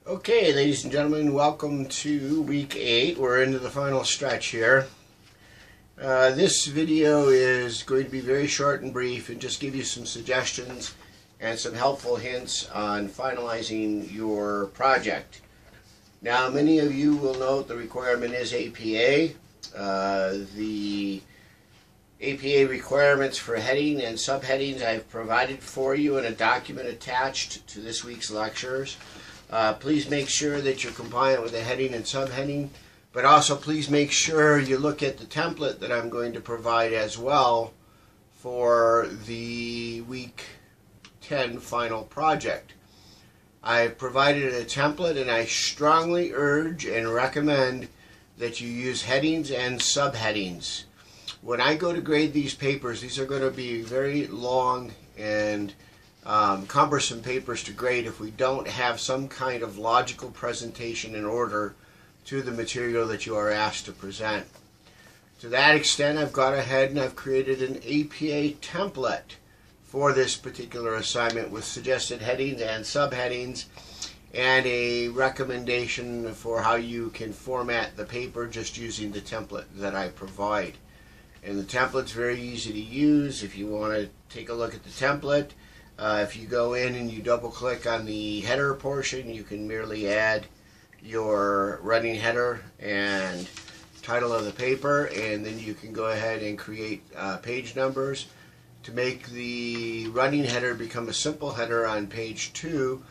Okay, ladies and gentlemen, welcome to week 8. We're into the final stretch here. This video is going to be very short and brief and just give you some suggestions and some helpful hints on finalizing your project. Now, many of you will note the requirement is APA. The APA requirements for heading and subheadings I've provided for you in a document attached to this week's lectures. Please make sure that you're compliant with the heading and subheading, but also please make sure you look at the template that I'm going to provide as well for the week 10 final project. I've provided a template, and I strongly urge and recommend that you use headings and subheadings. When I go to grade these papers, these are going to be very long and cumbersome papers to grade if we don't have some kind of logical presentation in order to the material that you are asked to present. To that extent, I've gone ahead and I've created an APA template for this particular assignment with suggested headings and subheadings and a recommendation for how you can format the paper just using the template that I provide. And the template's very easy to use. If you want to take a look at the template, if you go in and you double click on the header portion, you can merely add your running header and title of the paper, and then you can go ahead and create page numbers. To make the running header become a simple header on page 2,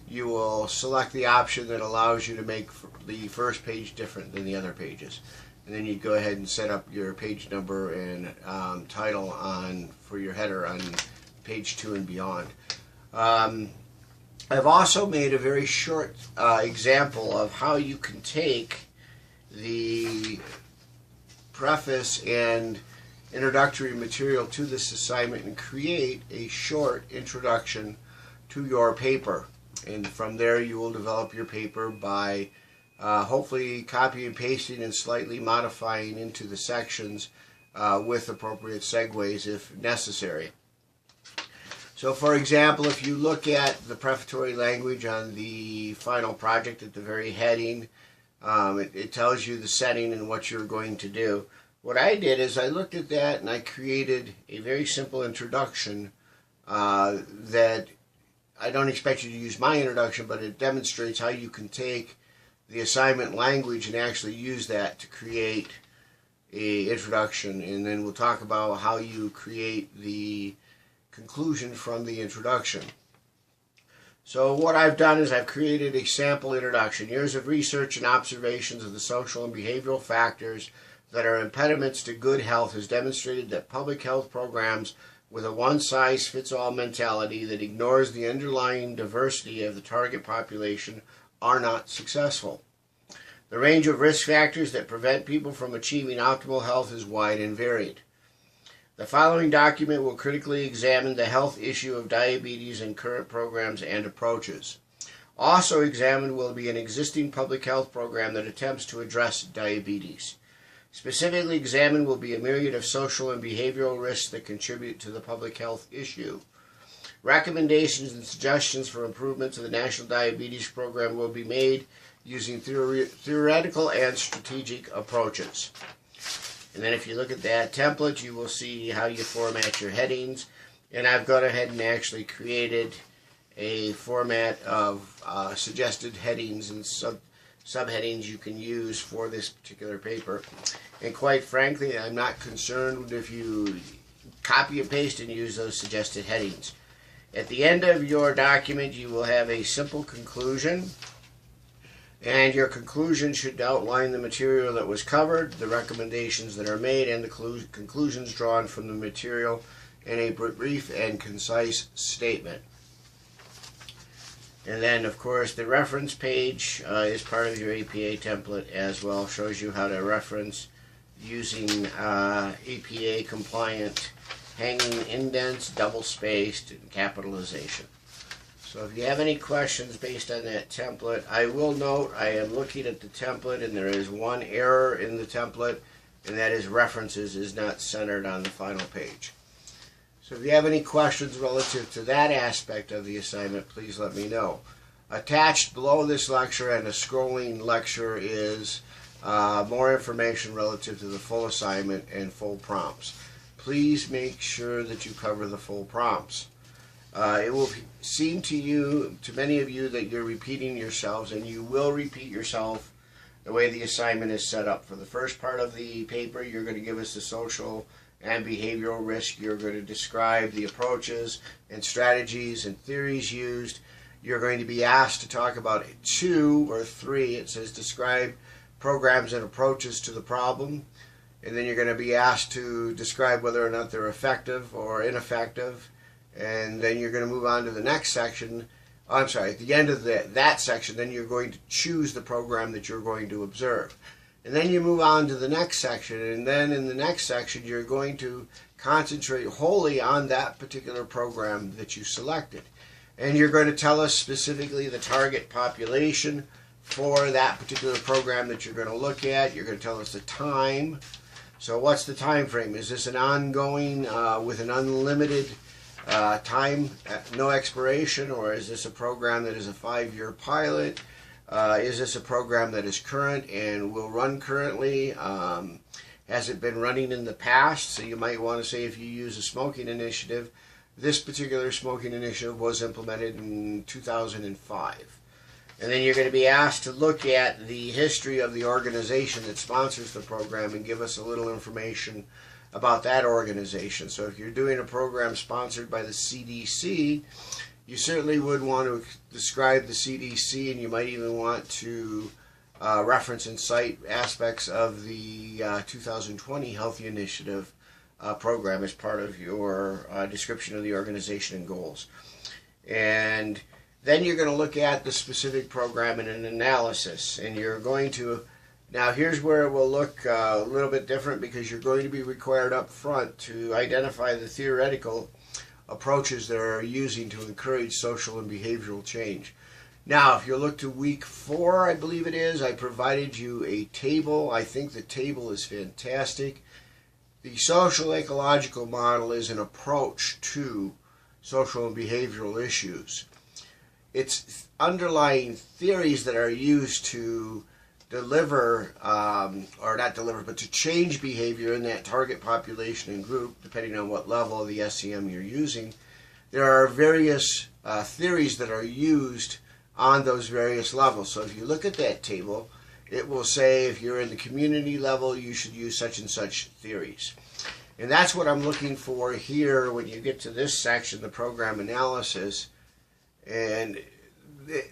you will select the option that allows you to make the first page different than the other pages. And then you go ahead and set up your page number and title for your header on page 2 and beyond. I've also made a very short example of how you can take the preface and introductory material to this assignment and create a short introduction to your paper. And from there you will develop your paper by hopefully copy and pasting and slightly modifying into the sections with appropriate segues if necessary. So for example, if you look at the prefatory language on the final project at the very heading, it tells you the setting and what you're going to do. What I did is I looked at that and I created a very simple introduction that I don't expect you to use my introduction, but it demonstrates how you can take the assignment language and actually use that to create a introduction, and then we'll talk about how you create the conclusion from the introduction. So what I've done is I've created a sample introduction. Years of research and observations of the social and behavioral factors that are impediments to good health has demonstrated that public health programs with a one-size-fits-all mentality that ignores the underlying diversity of the target population are not successful. The range of risk factors that prevent people from achieving optimal health is wide and varied. The following document will critically examine the health issue of diabetes in current programs and approaches. Also examined will be an existing public health program that attempts to address diabetes. Specifically examined will be a myriad of social and behavioral risks that contribute to the public health issue. Recommendations and suggestions for improvement to the National Diabetes Program will be made using theoretical and strategic approaches. And then if you look at that template, you will see how you format your headings. And I've gone ahead and actually created a format of suggested headings and subheadings you can use for this particular paper. And quite frankly, I'm not concerned if you copy and paste and use those suggested headings. At the end of your document, you will have a simple conclusion. And your conclusion should outline the material that was covered, the recommendations that are made, and the conclusions drawn from the material in a brief and concise statement. And then, of course, the reference page is part of your APA template as well. Shows you how to reference using APA compliant hanging indents, double-spaced, and capitalization. So if you have any questions based on that template, I will note I am looking at the template and there is one error in the template, and that is references is not centered on the final page. So if you have any questions relative to that aspect of the assignment, please let me know. Attached below this lecture and a scrolling lecture is more information relative to the full assignment and full prompts. Please make sure that you cover the full prompts. It will seem to many of you, that you're repeating yourselves, and you will repeat yourself the way the assignment is set up. For the first part of the paper, you're going to give us the social and behavioral risk. You're going to describe the approaches and strategies and theories used. You're going to be asked to talk about 2 or 3. It says describe programs and approaches to the problem. And then you're going to be asked to describe whether or not they're effective or ineffective. And then you're going to move on to the next section. At the end of that section, then you're going to choose the program that you're going to observe. And then you move on to the next section, and then in the next section you're going to concentrate wholly on that particular program that you selected. And you're going to tell us specifically the target population for that particular program that you're going to look at. You're going to tell us the time. So what's the time frame? Is this an ongoing with an unlimited time, no expiration, or is this a program that is a 5-year pilot? Is this a program that is current and will run currently? Has it been running in the past? So you might want to say, if you use a smoking initiative, this particular smoking initiative was implemented in 2005. And then you're going to be asked to look at the history of the organization that sponsors the program and give us a little information about that organization. So if you're doing a program sponsored by the CDC, you certainly would want to describe the CDC, and you might even want to reference and cite aspects of the 2020 Healthy Initiative program as part of your description of the organization and goals. And then you're going to look at the specific program in an analysis, and you're going to, now here's where it will look a little bit different, because you're going to be required up front to identify the theoretical approaches that are using to encourage social and behavioral change. Now, if you look to week 4, I believe it is, I provided you a table. I think the table is fantastic. The social ecological model is an approach to social and behavioral issues. It's underlying theories that are used to deliver, or not deliver, but to change behavior in that target population and group, depending on what level of the SCM you're using. There are various theories that are used on those various levels. So if you look at that table, it will say if you're in the community level, you should use such and such theories. And that's what I'm looking for here when you get to this section, the program analysis. And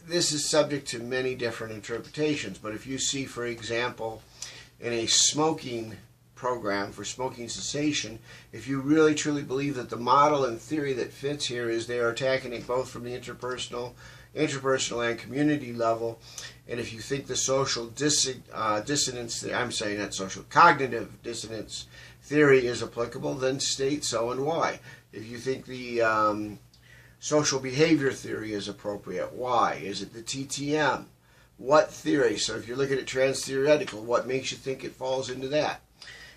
this is subject to many different interpretations, but if you see, for example, in a smoking program for smoking cessation, if you really truly believe that the model and theory that fits here is they are attacking it both from the interpersonal and community level, and if you think the social dissonance, I'm saying not social, cognitive dissonance theory is applicable, then state so and why. If you think the social behavior theory is appropriate, why? Is it the TTM? What theory? So if you're looking at trans-theoretical, what makes you think it falls into that?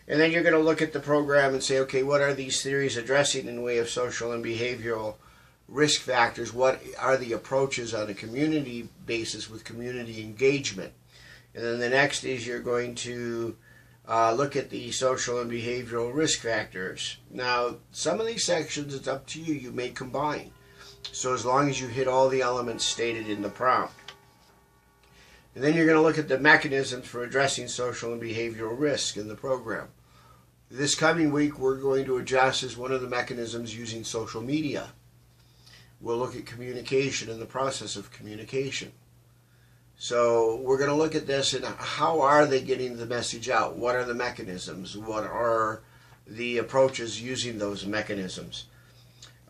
And then you're going to look at the program and say, okay, what are these theories addressing in the way of social and behavioral risk factors? What are the approaches on a community basis with community engagement? And then the next is you're going to look at the social and behavioral risk factors. Now, some of these sections, it's up to you. You may combine. So as long as you hit all the elements stated in the prompt. And then you're going to look at the mechanisms for addressing social and behavioral risk in the program. This coming week, we're going to address as one of the mechanisms using social media. We'll look at communication and the process of communication. So we're going to look at this and how are they getting the message out? What are the mechanisms? What are the approaches using those mechanisms?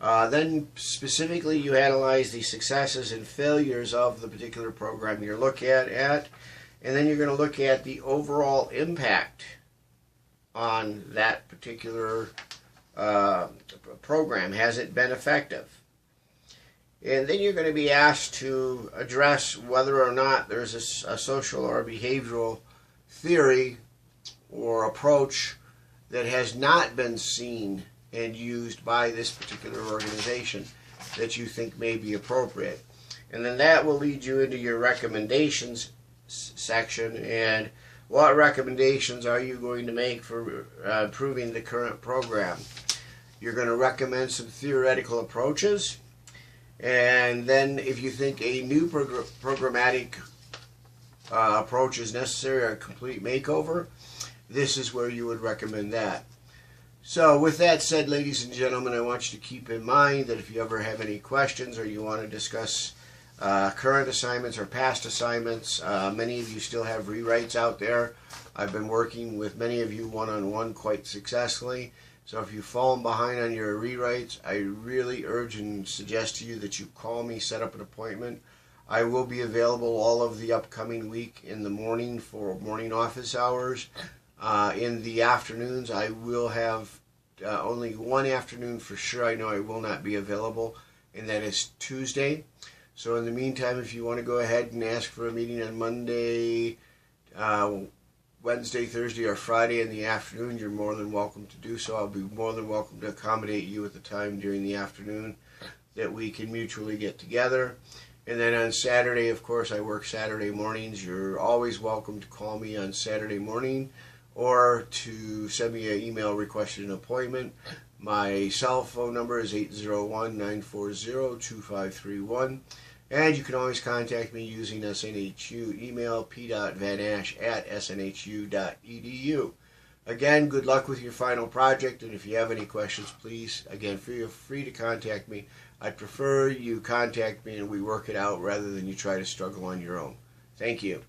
Then specifically you analyze the successes and failures of the particular program you're looking at, and then you're going to look at the overall impact on that particular program. Has it been effective? And then you're going to be asked to address whether or not there's a social or a behavioral theory or approach that has not been seen and used by this particular organization that you think may be appropriate. And then that will lead you into your recommendations section. And what recommendations are you going to make for improving the current program? You're going to recommend some theoretical approaches. And then if you think a new programmatic approach is necessary, or a complete makeover, this is where you would recommend that. So with that said, ladies and gentlemen, I want you to keep in mind that if you ever have any questions or you want to discuss current assignments or past assignments, many of you still have rewrites out there. I've been working with many of you one-on-one quite successfully. So if you've fallen behind on your rewrites, I really urge and suggest to you that you call me, set up an appointment. I will be available all of the upcoming week in the morning for morning office hours. In the afternoons, I will have only one afternoon for sure I know I will not be available, and that is Tuesday. So in the meantime, if you want to go ahead and ask for a meeting on Monday, Wednesday, Thursday, or Friday in the afternoon, you're more than welcome to do so. I'll be more than welcome to accommodate you at the time during the afternoon that we can mutually get together. And then on Saturday, of course, I work Saturday mornings. You're always welcome to call me on Saturday morning or to send me an email requesting an appointment. My cell phone number is 801-940-2531. And you can always contact me using SNHU email p.vanash@snhu.edu. Again, good luck with your final project, and if you have any questions, please, again, feel free to contact me. I'd prefer you contact me and we work it out rather than you try to struggle on your own. Thank you.